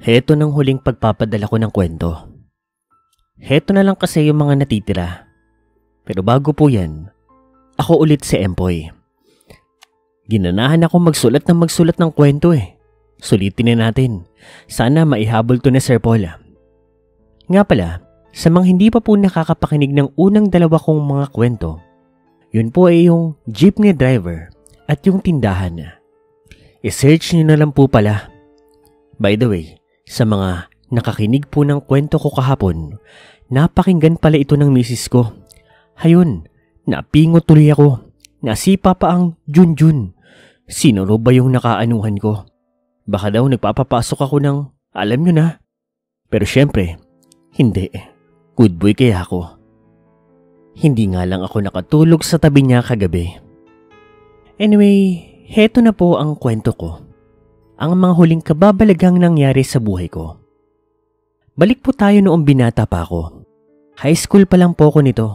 Heto ng huling pagpapadala ko ng kwento. Heto na lang kasi yung mga natitira. Pero bago po yan, ako ulit si Empoy. Ginanahan ako magsulat ng kwento eh. Sulitin na natin. Sana maihabol to na Sir Paul. Nga pala, sa mga hindi pa po nakakapakinig ng unang dalawa kong mga kwento, yun po ay yung jeepney driver at yung tindahan. I-search nyo na lang po pala. By the way, sa mga nakakinig po ng kwento ko kahapon, napakinggan pala ito ng misis ko. Hayun, napingot tuloy ako. Nasipa pa ang Junjun. Sino ba yung nakaanuhan ko? Baka daw nagpapapasok ako ng alam nyo na. Pero syempre, hindi. Good boy kaya ako. Hindi nga lang ako nakatulog sa tabi niya kagabi. Anyway, heto na po ang kwento ko. Ang mga huling kababalagang nangyari sa buhay ko. Balik po tayo noong binata pa ako. High school pa lang po ako nito.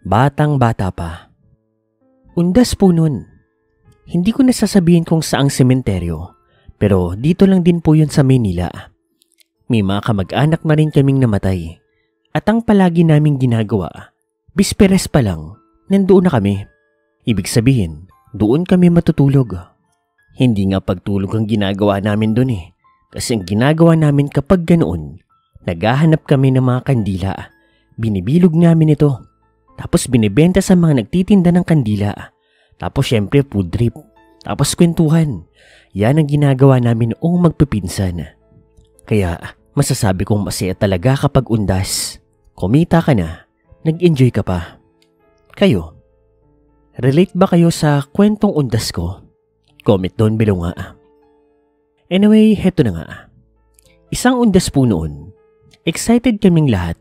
Batang bata pa. Undas po nun. Hindi ko nasasabihin kung saang sementeryo, pero dito lang din po yun sa Manila. May mga kamag-anak na rin kaming namatay. At ang palagi naming ginagawa, bisperes pa lang, nandoon na kami. Ibig sabihin, doon kami matutulog. Hindi nga pagtulog ang ginagawa namin doon eh. Kasi ang ginagawa namin kapag ganoon, naghahanap kami ng mga kandila. Binibilog namin ito. Tapos binibenta sa mga nagtitinda ng kandila. Tapos syempre food trip. Tapos kwentuhan. Yan ang ginagawa namin noong magpipinsan. Kaya masasabi kong masaya talaga kapag undas. Kumita ka na, nag-enjoy ka pa. Kayo, relate ba kayo sa kwentong undas ko? Comment down below nga. Anyway, heto na nga. Isang undas po noon. Excited kaming lahat.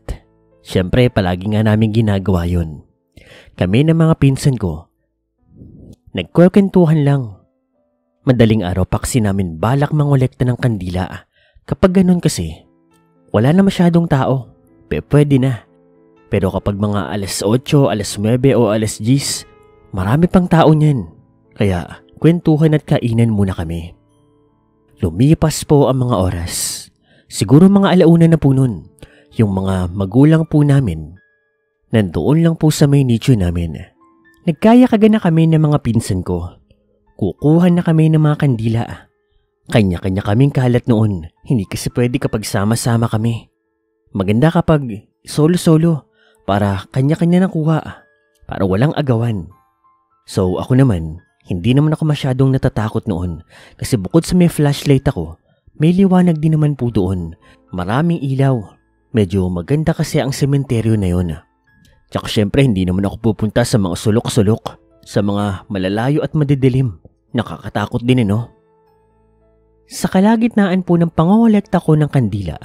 Siyempre, palagi nga namin ginagawa yun. Kami ng mga pinsan ko. Nagkwentuhan lang. Madaling araw pa kasi namin balak mangolekta ng kandila. Kapag ganun kasi, wala na masyadong tao. Pwede na. Pero kapag mga alas 8, alas 9 o alas 10, marami pang tao niyan. Kaya kwentuhan at kainan muna kami. Lumipas po ang mga oras. Siguro mga alauna na po nun. Yung mga magulang po namin, nandoon lang po sa may nicho namin. Nagkaya-kaga na kami ng mga pinsan ko. Kukuha na kami ng mga kandila. Kanya-kanya kaming kalat noon. Hindi kasi pwede kapag sama-sama kami. Maganda kapag solo-solo para kanya-kanya nakuha. Para walang agawan. So ako naman, hindi naman ako masyadong natatakot noon. Kasi bukod sa may flashlight ako, may liwanag din naman po doon. Maraming ilaw. Medyo maganda kasi ang sementeryo na yun. Tsaka syempre hindi naman ako pupunta sa mga sulok-sulok. Sa mga malalayo at madidilim. Nakakatakot din no? Sa kalagitnaan po ng pangolekta ko ng kandila,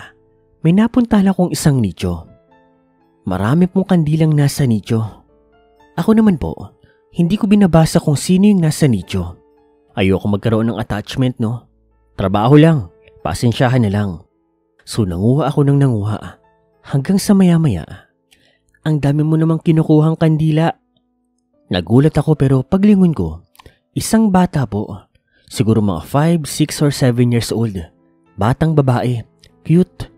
may napuntahan akong isang nicho. Marami pong kandilang nasa nicho. Ako naman po, hindi ko binabasa kung sino yung nasa nicho. Ayoko magkaroon ng attachment no. Trabaho lang, pasensyahan na lang. So nanguha ako ng nanguha. Hanggang sa maya-maya, ang dami mo namang kinukuhang kandila. Nagulat ako pero paglingon ko, isang bata po. Siguro mga 5, 6 or 7 years old. Batang babae. Cute.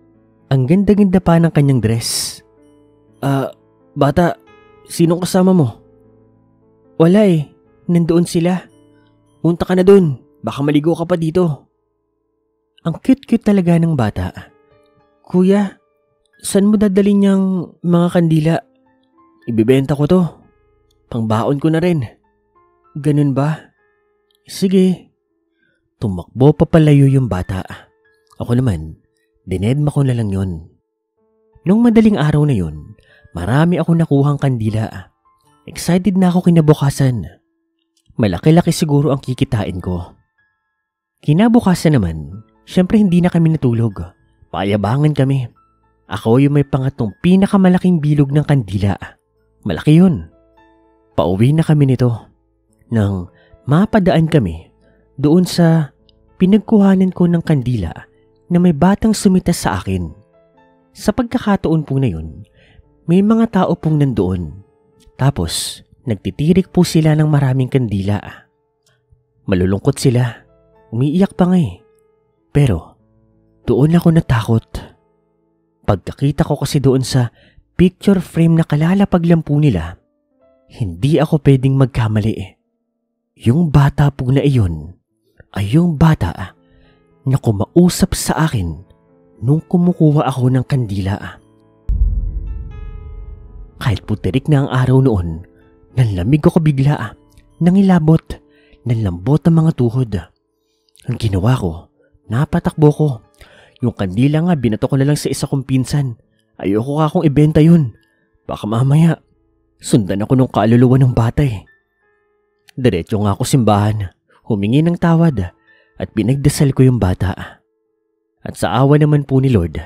Ang ganda-ganda pa ng kanyang dress. Bata, sinong kasama mo? Wala eh. Nandoon sila. Punta ka na dun. Baka maligo ka pa dito. Ang cute-cute talaga ng bata. Kuya, saan mo dadalhin niyang mga kandila? Ibibenta ko to. Pangbaon ko na rin. Ganun ba? Sige. Tumakbo papalayo yung bata. Ako naman, dinedma ko na lang yun. Nung madaling araw na yun, marami akong nakuhang kandila. Excited na ako kinabukasan. Malaki-laki siguro ang kikitain ko. Kinabukasan naman, syempre hindi na kami natulog. Payabangan kami. Ako yung may pangatong pinakamalaking bilog ng kandila. Malaki yun. Pauwi na kami nito. Nang mapadaan kami doon sa pinagkuhanan ko ng kandila na may batang sumitas sa akin. Sa pagkakataon po na yun, may mga tao pong nandoon. Tapos, nagtitirik po sila ng maraming kandila. Malulungkot sila. Umiiyak pa nga eh. Pero, doon ako natakot. Pagkakita ko kasi doon sa picture frame na kalalapaglampu nila, hindi ako pwedeng magkamali. Yung bata po na iyon ay yung bata na kumausap sa akin nung kumukuha ako ng kandila. Kahit putirik na ang araw noon, nanlamig ako bigla, nangilabot, nanlambot ang mga tuhod. Ang ginawa ko, napatakbo ko. Yung kandila nga, binato ko na lang sa isa kong pinsan. Ayoko akong ibenta yun. Baka mamaya, sundan ako ng kaluluwa ng bata eh. Diretso nga ako simbahan, humingi ng tawad at pinagdasal ko yung bata. At sa awa naman po ni Lord,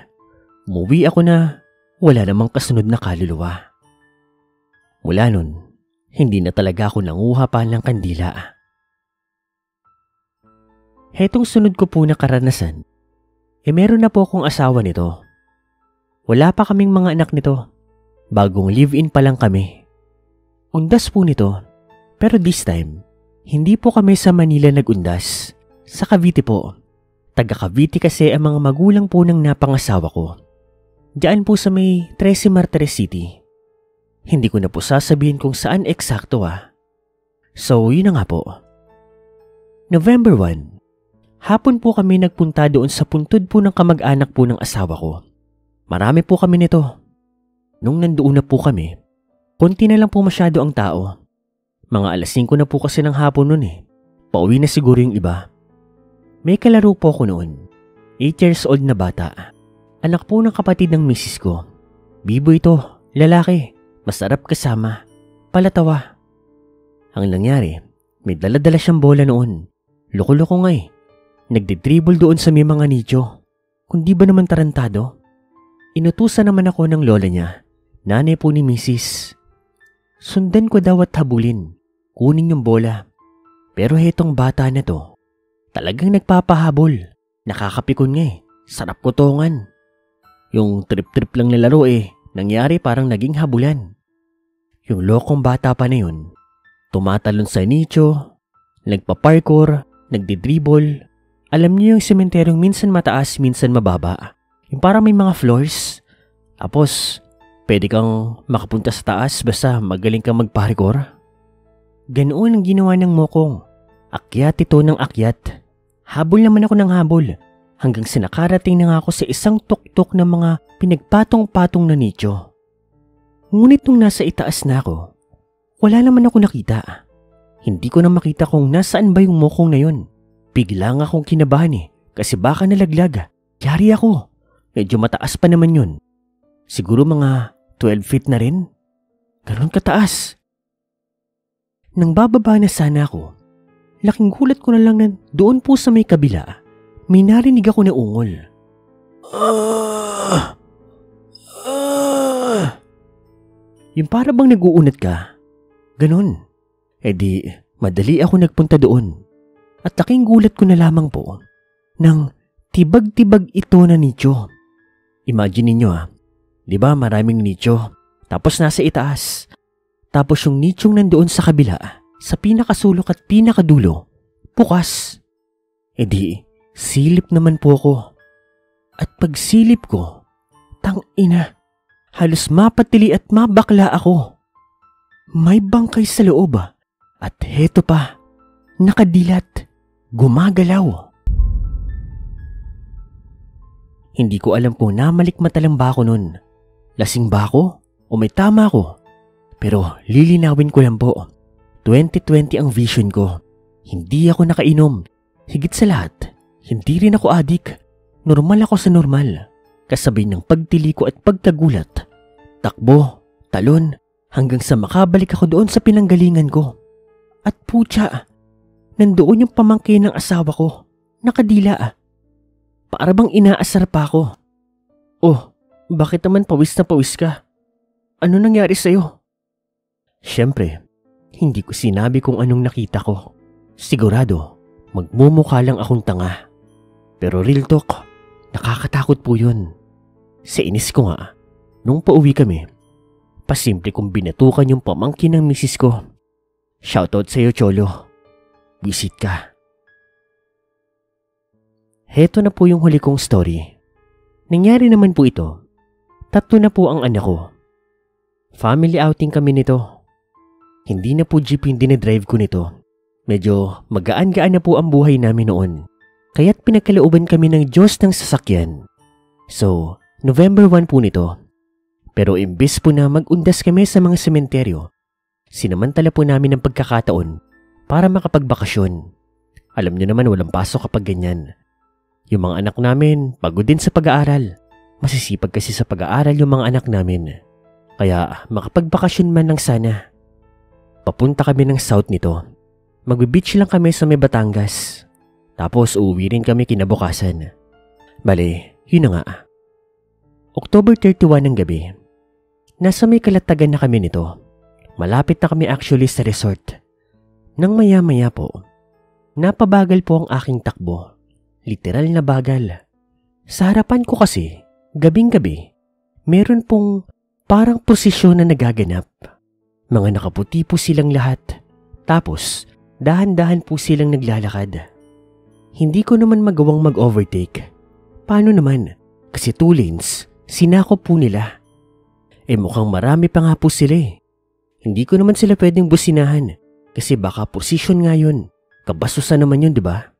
umuwi ako na wala namang kasunod na kaluluwa. Mula nun, hindi na talaga ako nanguha pa ng kandila. Hetong sunod ko po na karanasan, meron na po akong asawa nito. Wala pa kaming mga anak nito. Bagong live-in pa lang kami. Undas po nito, pero this time, hindi po kami sa Manila nagundas. Sa Cavite po. Taga Cavite kasi ang mga magulang po ng napangasawa ko. Diyan po sa may 13 Martires City. Hindi ko na po sasabihin kung saan eksakto . So, yun na nga po. November 1. Hapon po kami nagpunta doon sa puntod po ng kamag-anak po ng asawa ko. Marami po kami nito. Nung nandoon na po kami, konti na lang po masyado ang tao. Mga alas 5 na po kasi ng hapon noon eh. Pauwi na siguro yung iba. May kalaro po ko noon. 8 years old na bata. Anak po ng kapatid ng misis ko. Bibo ito, lalaki. Masarap kasama. Palatawa. Ang nangyari, may dala-dala siyang bola noon. Loko-loko nga eh. Nagdidribble doon sa may mga nicho. Kundi ba naman tarantado? Inutusan naman ako ng lola niya, nanay po ni misis. Sundan ko daw at habulin, kunin yung bola. Pero hetong bata na to, talagang nagpapahabol. Nakakapikon nga eh, sarap kutongan. Yung trip-trip lang na laro nangyari parang naging habulan. Yung lokong bata pa na yun, tumatalon sa nicho, nagpa-parkour, nagdidribble. Alam niyo yung sementeryong minsan mataas, minsan mababa. Yung parang may mga floors. Tapos, pwede kang makapunta sa taas basta magaling kang magparkour. Ganoon ang ginawa ng mokong. Akyat ito ng akyat. Habol naman ako ng habol. Hanggang sinakarating na nga ako sa isang tuktok ng mga pinagpatong-patong na nicho. Ngunit nung nasa itaas na ako, wala naman ako nakita. Hindi ko na makita kung nasaan ba yung mokong na yun. Bigla nga akong kinabahan kasi baka nalaglag. Yari ako. Medyo mataas pa naman yun. Siguro mga 12 feet na rin. Ganon kataas. Nang bababa na sana ako, laking gulat ko na lang na doon po sa may kabila, may narinig ako na ungol. Yung para bang nag-uunat ka. Ganon. Di, madali ako nagpunta doon. At laking gulat ko na lamang po nang tibag-tibag ito na nicho. Imagine ninyo di ba maraming nicho, tapos nasa itaas. Tapos yung nichong nandoon sa kabila, sa pinakasulok at pinakadulo, bukas. Di, silip naman po ako. At pag silip ko, tangina, halos mapatili at mabakla ako. May bangkay sa loob at heto pa, nakadilat. Gumagalaw. Hindi ko alam kung namalikmata lang ba ako nun. Lasing ba ako o may tama ako? Pero lilinawin ko lang po. 2020 ang vision ko. Hindi ako nakainom. Higit sa lahat, hindi rin ako adik. Normal ako sa normal. Kasabay ng pagtili ko at pagkagulat. Takbo, talon, hanggang sa makabalik ako doon sa pinanggalingan ko. At putya, nandoon yung pamangkin ng asawa ko. Nakadila. Para bang inaasar pa ako. Oh, bakit naman pawis na pawis ka? Ano nangyari sa'yo? Siyempre, hindi ko sinabi kung anong nakita ko. Sigurado, magmumukha lang akong tanga. Pero real talk, nakakatakot po yun. Sa inis ko nga, nung pauwi kami, pasimple kong binatukan yung pamangkin ng misis ko. Shoutout sa'yo, Cholo. Visit ka. Heto na po yung huli kong story. Nangyari naman po ito. 3 na po ang anak ko. Family outing kami nito. Hindi na po jeep yung dinedrive ko nito. Medyo magaan-gaan na po ang buhay namin noon. Kaya't pinagkalooban kami ng Diyos ng sasakyan. So, November 1 po nito. Pero imbes po na mag-undas kami sa mga sementeryo, sinamantala po namin ang pagkakataon para makapagbakasyon. Alam nyo naman walang pasok kapag ganyan. Yung mga anak namin, pagod din sa pag-aaral. Masisipag kasi sa pag-aaral yung mga anak namin. Kaya makapagbakasyon man lang sana. Papunta kami ng south nito. Magbe-beach lang kami sa may Batangas. Tapos uuwi rin kami kinabukasan. Bale, yun na nga. October 31 ng gabi. Nasa may Kalatagan na kami nito. Malapit na kami actually sa resort. Nang maya-maya po, napabagal po ang aking takbo. Literal na bagal. Sa harapan ko kasi, gabing-gabi, meron pong parang prosesyon na nagaganap. Mga nakaputi po silang lahat. Tapos, dahan-dahan po silang naglalakad. Hindi ko naman magawang mag-overtake. Paano naman? Kasi 2 lanes, sinakop po nila. Mukhang marami pa nga po sila eh. Hindi ko naman sila pwedeng businahan kasi baka posisyon nga yun. Kabasusan naman yun, diba?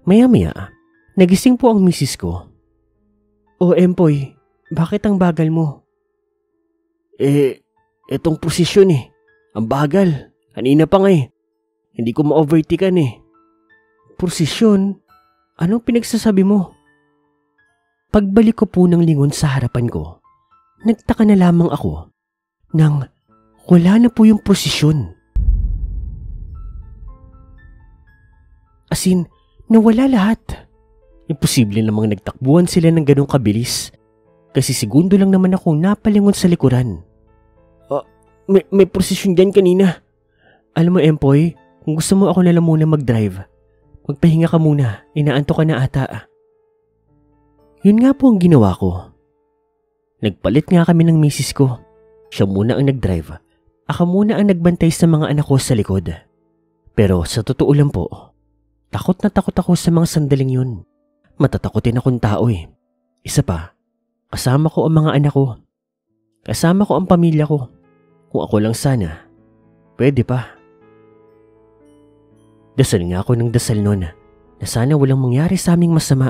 Maya-maya, nagising po ang misis ko. "O Empoy, bakit ang bagal mo?" Etong posisyon eh. Ang bagal. Kanina pa nga eh. Hindi ko ma-overtakean eh." "Posisyon? Anong pinagsasabi mo?" Pagbalik ko po ng lingon sa harapan ko, nagtaka na lamang ako nang wala na po yung posisyon. As in, nawala lahat. Imposible namang nagtakbuhan sila ng ganong kabilis kasi segundo lang naman ako napalingon sa likuran. May posisyon dyan kanina. Alam mo, Empoy, kung gusto mo ako na lang muna mag-drive, magpahinga ka muna, inaantok ka na ata. Yun nga po ang ginawa ko. Nagpalit nga kami ng misis ko. Siya muna ang nag-drive. Ako muna ang nagbantay sa mga anak ko sa likod. Pero sa totoo lang po, takot na takot ako sa mga sandaling yun. Matatakotin akong tao eh. Isa pa, kasama ko ang mga anak ko. Kasama ko ang pamilya ko. Kung ako lang sana, pwede pa. Dasal nga ako ng dasal nun na sana walang mangyari sa aming masama.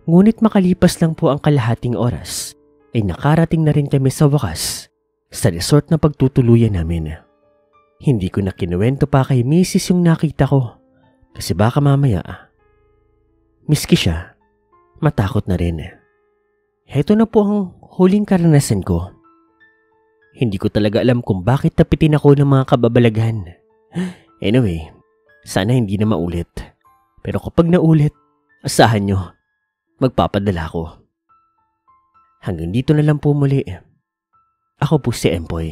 Ngunit makalipas lang po ang kalahating oras, ay nakarating na rin kami sa wakas sa resort na pagtutuluyan namin. Hindi ko na kinuwento pa kay misis yung nakita ko kasi baka mamaya, miski siya, matakot na rin. Heto na po ang huling karanasan ko. Hindi ko talaga alam kung bakit tapitin ako ng mga kababalaghan. Anyway, sana hindi na maulit. Pero kapag naulit, asahan nyo, magpapadala ko. Hanggang dito na lang po muli. Ako po si Empoy.